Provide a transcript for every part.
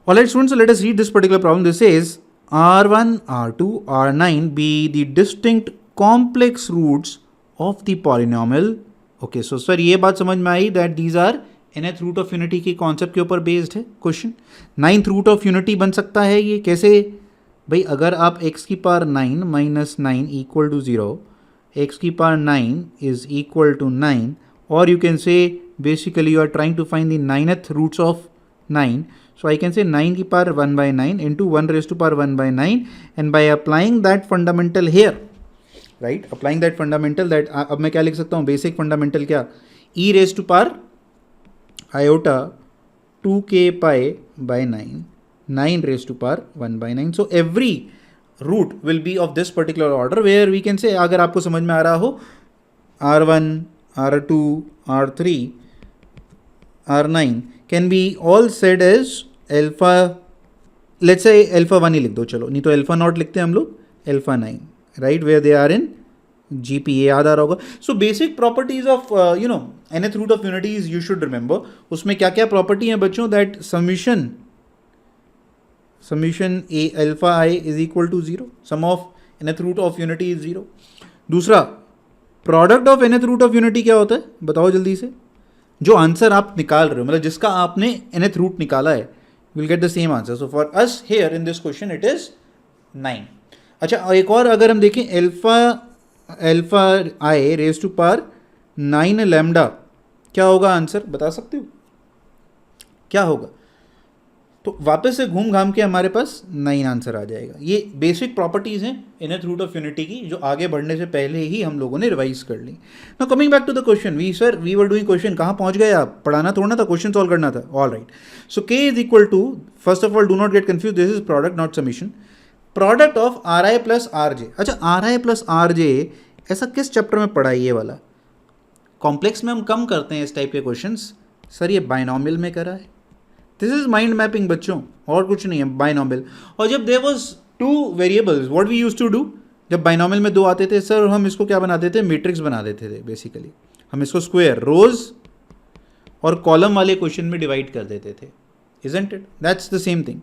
Alright students, so let us read this particular problem. This says R1, R2, R9 be the distinct complex roots of the polynomial. Okay, so sir ये बात समझ में आई that these are nth root of unity के concept के ऊपर based है question. Ninth root of unity बन सकता है ये कैसे भाई? अगर आप x की power 9 minus 9 equal to 0, x की पावर 9 इज इक्वल टू 9, और you can say basically you are trying to find the ninth roots of 9. So I can say 9 की power 1 by 9 into 1 raised to power 1 by 9, and by applying that fundamental here, right, applying that fundamental that अब मैं क्या लिख सकता हूँ, basic fundamental क्या, e raised to power iota 2k pi by 9, 9 raised to power 1 by 9. So every root will be of this particular order where we can say, अगर आपको समझ में आ रहा हो, R1, R2, R3, R9 can be all said as alpha, let's say alpha 1 ही लिख दो, चलो, नहीं तो अल्फा नॉट लिखते हैं हम लोग, alpha 9, right, where they are in GP, ये याद आ रहा होगा. So basic properties of nth root of unities you should remember. उसमें क्या क्या प्रॉपर्टी है बच्चों? That summation a alpha i is equal to 0, sum of nth root of unity is 0. दूसरा, product of nth root of unity क्या होता है बताओ जल्दी से. जो आंसर आप निकाल रहे हो, मतलब जिसका आपने nth रूट निकाला है, will get the same answer. So for us here in this question it is 9. अच्छा, एक और अगर हम देखें, alpha i raise to power 9 lambda, क्या होगा आंसर बता सकते हो? क्या होगा? तो वापस से घूम घाम के हमारे पास 9 आंसर आ जाएगा. ये बेसिक प्रॉपर्टीज हैं nth रूट ऑफ यूनिटी की, जो आगे बढ़ने से पहले ही हम लोगों ने रिवाइज कर ली. Now coming back to the question, we were doing question. कहाँ पहुंच गए आप? पढ़ाना थोड़ा ना था, क्वेश्चन सॉल्व करना था. All right. So k is equal to, first of all do not get confuse, this is product not summation. Product of r i plus r j. अच्छा, r i plus r j ऐसा किस chapter में पढ़ा है ये वाला? Complex में हम कम करते हैं इस टाइप के क्वेश्चन. सर ये बाइनोमियल में करा है. दिस इज माइंड मैपिंग बच्चों, और कुछ नहीं है, बाइनोमियल. और जब there was two variables, what we used to do, जब बाइनोमियल में दो आते थे सर, हम इसको क्या बना देते थे? मैट्रिक्स बना देते थे. बेसिकली हम इसको स्क्वायर, रोज और कॉलम वाले क्वेश्चन में डिवाइड कर देते थे. Isn't it? That's the same thing.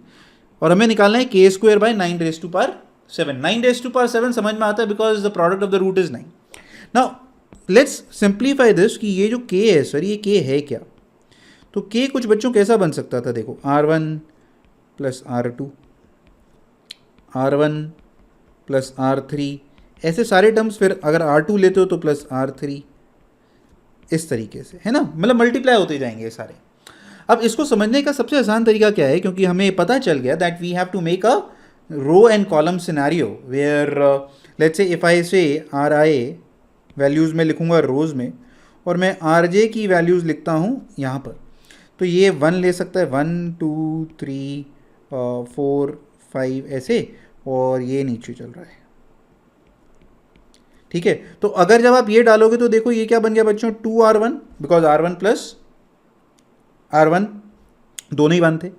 और हमें निकालना है के square by 9 raise to power 7. 9 raise to power 7 समझ में आता है, because the product of the root is 9. Now let's simplify this, कि ये जो के है सर, ये के है क्या? तो k कुछ बच्चों कैसा बन सकता था? देखो, R1 plus R2, R1 plus R3, ऐसे सारे टर्म्स. फिर अगर R2 लेते हो तो प्लस R3, इस तरीके से, है ना, मतलब मल्टीप्लाई होते जाएंगे सारे. अब इसको समझने का सबसे आसान तरीका क्या है? क्योंकि हमें पता चल गया that we have to make a row and column scenario where let's say if I say R I values में लिखूंगा रोज में, और मैं आर जे की वैल्यूज़ लिखता हूँ यहाँ पर. तो ये 1 ले सकता है, 1 2 3 4 5 ऐसे, और ये नीचे चल रहा है. ठीक है, तो अगर जब आप ये डालोगे तो देखो ये क्या बन गया बच्चों? 2R1, because R1 plus R1 दोनों ही 1 थे.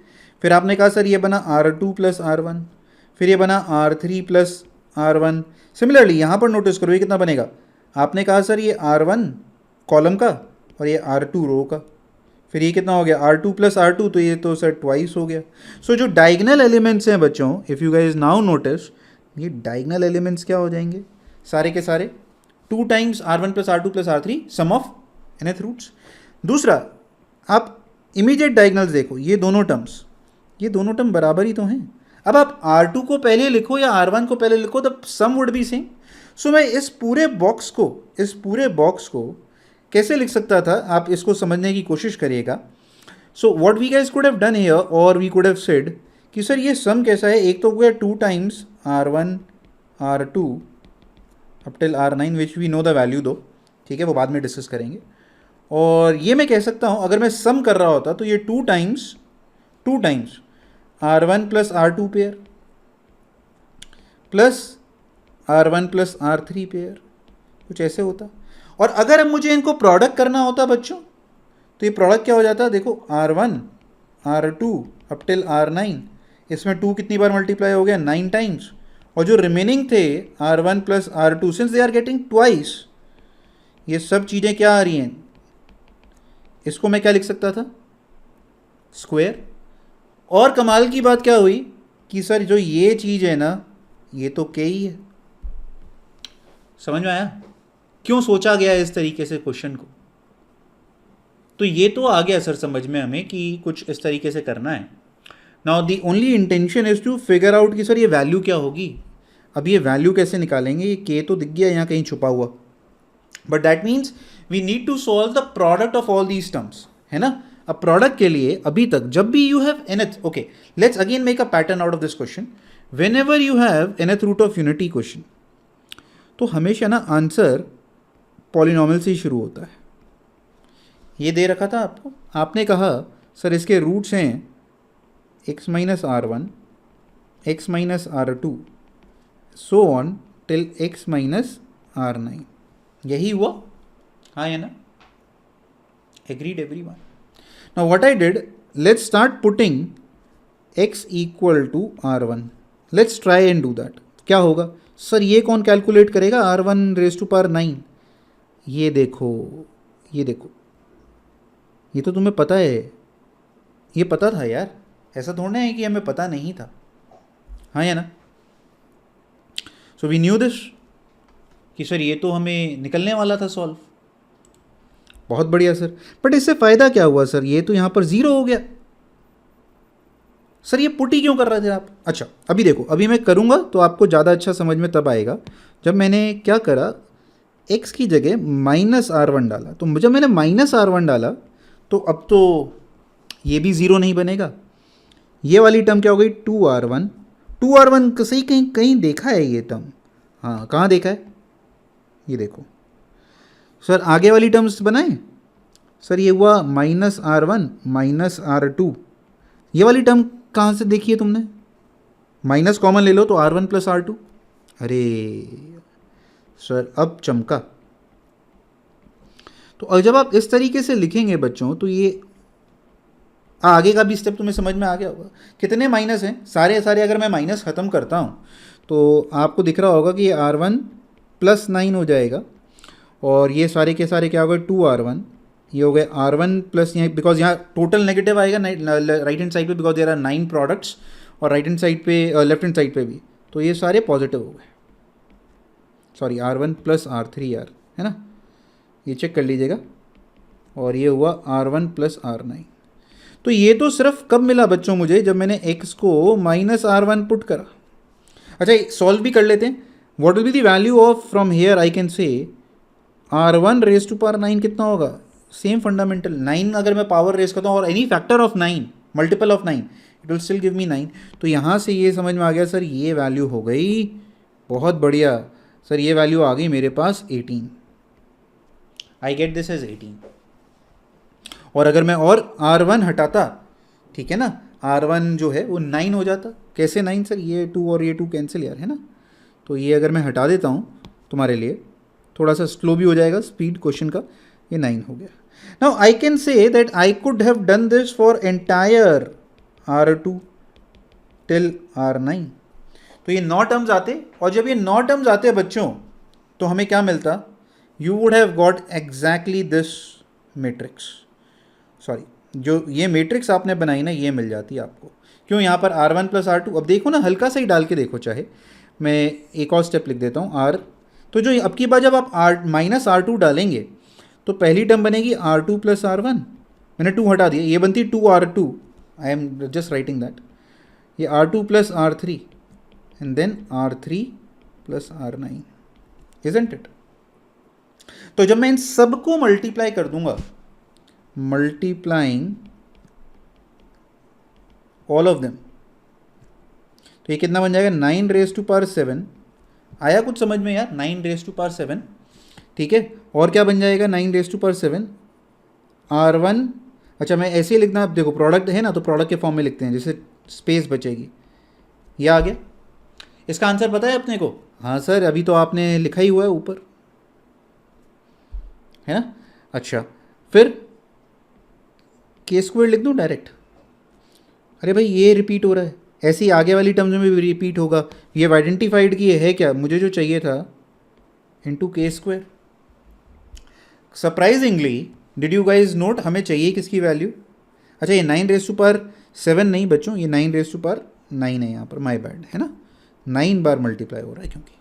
फिर आपने कहा सर ये बना R2 प्लस R1, फिर ये बना R3 प्लस R1. सिमिलरली यहाँ पर नोटिस करो ये कितना बनेगा. आपने कहा सर ये R1 कॉलम का और ये R2 रो का. फिर ये कितना हो गया? R2 प्लस R2, तो ये तो सर ट्वाइस हो गया. सो जो डायगनल एलिमेंट्स हैं बच्चों, if you guys now notice, ये डायगनल एलिमेंट्स क्या हो जाएंगे सारे के सारे? 2 times R1 plus R2 plus R3, sum of nth roots. दूसरा, आप इमीडिएट डायगनल्स देखो, ये दोनों टर्म बराबर ही तो हैं. अब आप R2 को पहले लिखो या R1 को पहले लिखो, the sum would be same. So मैं इस पूरे बॉक्स को कैसे लिख सकता था? आप इसको समझने की कोशिश करिएगा. So what we guys could have done here, और वी कुड हैव सेड कि सर ये सम कैसा है? एक तो हुआ 2 times R1 R2 up till R9 which we know the value दो, ठीक है, वो बाद में डिस्कस करेंगे. और ये मैं कह सकता हूँ, अगर मैं सम कर रहा होता तो ये 2 times R1 plus R2 pair plus R1 plus R3 pair, कुछ ऐसे होता. और अगर मुझे इनको प्रोडक्ट करना होता बच्चों, तो ये प्रोडक्ट क्या हो जाता? देखो, R1 R2 up till R9, इसमें 2 कितनी बार मल्टीप्लाई हो गया? 9 टाइम्स. और जो रिमेनिंग थे R1 plus R2, since they are getting twice, ये सब चीज़ें क्या आ रही हैं? इसको मैं क्या लिख सकता था? स्क्वायर. और कमाल की बात क्या हुई कि सर जो ये चीज़ है ना, ये तो के ही है। समझ में आया क्यों सोचा गया है इस तरीके से क्वेश्चन को? तो ये तो आ गया सर समझ में हमें कि कुछ इस तरीके से करना है। Now the only intention is to figure out कि सर ये वैल्यू क्या होगी। अब ये वैल्यू कैसे निकालेंगे? ये के तो दिख गया यहाँ कहीं छुपा हुआ, but that means we need to solve the product of all these terms, है ना। अब प्रोडक्ट के लिए अभी तक जब भी you have nth, okay let's again make a pattern out of this question. Whenever you have nth root of unity question, तो हमेशा ना आंसर पॉलिनॉमियल से ही शुरू होता है। ये दे रखा था आपको, आपने कहा सर इसके रूट्स हैं x minus R one, x minus R two, so on till x minus R nine. यही हुआ, हाँ है ना? Agreed everyone? Now what I did, let's start putting x equal to R one. Let's try and do that. क्या होगा sir? ये कौन calculate करेगा? R one raise to power nine. ये देखो, ये देखो, ये तो तुम्हें पता है, ये पता था यार, ऐसा थोड़ा है कि हमें पता नहीं था, हाँ या ना? सो वी न्यू दिस कि सर ये तो हमें निकलने वाला था सॉल्व। बहुत बढ़िया सर, बट इससे फ़ायदा क्या हुआ सर? ये तो यहाँ पर ज़ीरो हो गया। सर ये पुटी क्यों कर रहे थे आप? अच्छा अभी देखो, अभी मैं करूँगा तो आपको ज़्यादा अच्छा समझ में तब आएगा जब मैंने क्या करा, x की जगह माइनस आर वन डाला। तो जब मैंने माइनस आर वन डाला तो अब तो ये भी ज़ीरो नहीं बनेगा। ये वाली टर्म क्या हो गई? Two R one. Two R one सही कहीं कहीं देखा है ये टर्म? हाँ कहाँ देखा है? ये देखो सर, आगे वाली टर्म्स बनाए सर, ये हुआ minus R one minus R two. ये वाली टर्म कहाँ से देखी है तुमने? माइनस कॉमन ले लो तो R one plus R two. अरे सर अब चमका। तो और जब आप इस तरीके से लिखेंगे बच्चों तो ये आगे का भी स्टेप तुम्हें समझ में आ गया होगा। कितने माइनस हैं? सारे सारे अगर मैं माइनस ख़त्म करता हूँ तो आपको दिख रहा होगा कि ये आर वन प्लस नाइन हो जाएगा, और ये सारे के सारे क्या हो गए? Two R one. ये हो गए आर वन प्लस, यहाँ बिकॉज यहाँ टोटल नेगेटिव आएगा राइट हैंड साइड पे, बिकॉज देयर आर 9 प्रोडक्ट्स, और राइट हैंड साइड पे लेफ्ट हैंड साइड पे भी, तो ये सारे पॉजिटिव हो गए। Sorry R one plus are three R, है ना? ये चेक कर लीजिएगा। और ये हुआ R one plus are nine. तो ये तो सिर्फ कब मिला बच्चों मुझे? जब मैंने x को माइनस आर वन पुट करा। अच्छा सॉल्व भी कर लेते हैं। What will be the value of, from here I can say R one raise to power nine कितना होगा? सेम फंडामेंटल, नाइन अगर मैं पावर रेज करता हूँ और any factor of nine, multiple of nine, it will still give me nine. तो यहाँ से ये समझ में आ गया सर, ये वैल्यू हो गई, बहुत बढ़िया सर, ये वैल्यू आ गई मेरे पास 18। I get this as 18। और अगर मैं और R1 हटाता, ठीक है ना, R1 जो है वो 9 हो जाता। कैसे 9 सर? ये 2 और ये 2 कैंसिल यार, है ना? तो ये अगर मैं हटा देता हूँ तुम्हारे लिए, थोड़ा सा स्लो भी हो जाएगा स्पीड क्वेश्चन का, ये 9 हो गया। Now I can say that I could have done this for entire R2 till R9। तो ये 9 टर्म्स आते, और जब ये 9 टर्म्स आते बच्चों तो हमें क्या मिलता? You would have got exactly this matrix. Sorry, जो ये मैट्रिक्स आपने बनाई ना, ये मिल जाती है आपको। क्यों? यहाँ पर R one plus R two, अब देखो ना, हल्का सा ही डाल के देखो, चाहे मैं एक और स्टेप लिख देता हूँ आर। तो जो अब की बार जब आप आर माइनस आर टू डालेंगे तो पहली टर्म बनेगी r two plus r one. मैंने टू हटा दिया, ये बनती two r two. I am just writing that. ये r two plus are three and then r three plus are nine, isn't it? तो जब मैं इन सबको मल्टीप्लाई कर दूंगा, मल्टीप्लाइंग ऑल ऑफ देम, तो ये कितना बन जाएगा? 9 रेज टू पावर 7। आया कुछ समझ में यार? 9 रेज टू पावर 7, ठीक है। और क्या बन जाएगा? 9 रेज टू पावर 7 R1। अच्छा मैं ऐसे ही लिखना, आप देखो प्रोडक्ट है ना, तो प्रोडक्ट के फॉर्म में लिखते हैं, जिससे स्पेस बचेगी। ये आ गया। इसका आंसर पता है अपने को? हाँ सर, अभी तो आपने लिखा ही हुआ है ऊपर, है ना? अच्छा फिर के स्क्वायर लिख दूँ डायरेक्ट? अरे भाई ये रिपीट हो रहा है, ऐसे ही आगे वाली टर्म्स में भी रिपीट होगा। ये आइडेंटिफाइड की है क्या? मुझे जो चाहिए था इंटू के square. Surprisingly did you guys note हमें चाहिए किसकी वैल्यू? अच्छा ये 9 रेज टू पावर 7 नहीं बच्चों, ये 9 रेज टू पावर 9 है यहाँ पर, माई बैड है ना, 9 बार मल्टीप्लाई हो रहा है क्योंकि।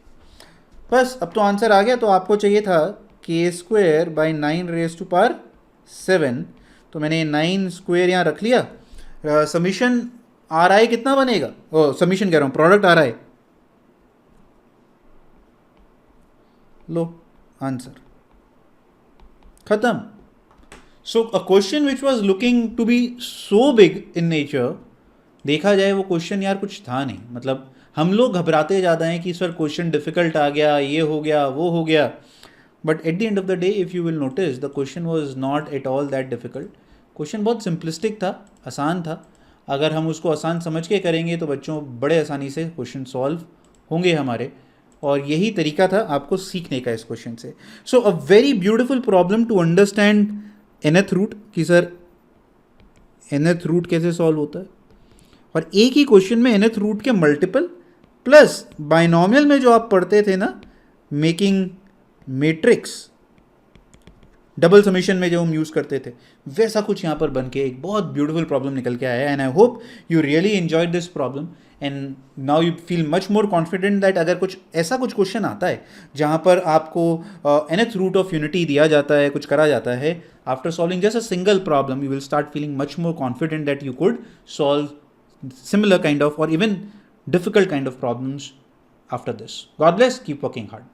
बस अब तो आंसर आ गया। तो आपको चाहिए था के square by 9 raise to power 7, तो मैंने 9 स्क्वेयर यहाँ रख लिया। समीशन आर आई कितना बनेगा, ओ समीशन कह रहा हूँ, प्रोडक्ट आ रहा है, लो आंसर खत्म। So a question which was looking to be so big in nature, देखा जाए वो क्वेश्चन यार कुछ था नहीं। मतलब हम लोग घबराते ज़्यादा हैं कि सर क्वेश्चन डिफिकल्ट आ गया, ये हो गया, वो हो गया, but at the end of the day if you will notice the question was not at all that difficult. Question बहुत सिंपलिस्टिक था, आसान था। अगर हम उसको आसान समझ के करेंगे तो बच्चों बड़े आसानी से क्वेश्चन सॉल्व होंगे हमारे, और यही तरीका था आपको सीखने का इस क्वेश्चन से। So a very beautiful problem to understand nth root, कि सर nth रूट कैसे सॉल्व होता है, और एक ही क्वेश्चन में nth रूट के मल्टीपल प्लस बाइनोमियल में जो आप पढ़ते थे ना, मेकिंग मैट्रिक्स, डबल समीशन में जो हम यूज़ करते थे, वैसा कुछ यहाँ पर बन के एक बहुत ब्यूटीफुल प्रॉब्लम निकल के आया है। And I hope you really enjoyed this problem and now you feel much more confident that अगर कुछ ऐसा कुछ क्वेश्चन आता है जहाँ पर आपको nth रूट ऑफ यूनिटी दिया जाता है, कुछ करा जाता है, after solving just a single problem you will start feeling much more confident that you could solve similar kind of or even difficult kind of problems after this. God bless, keep working hard.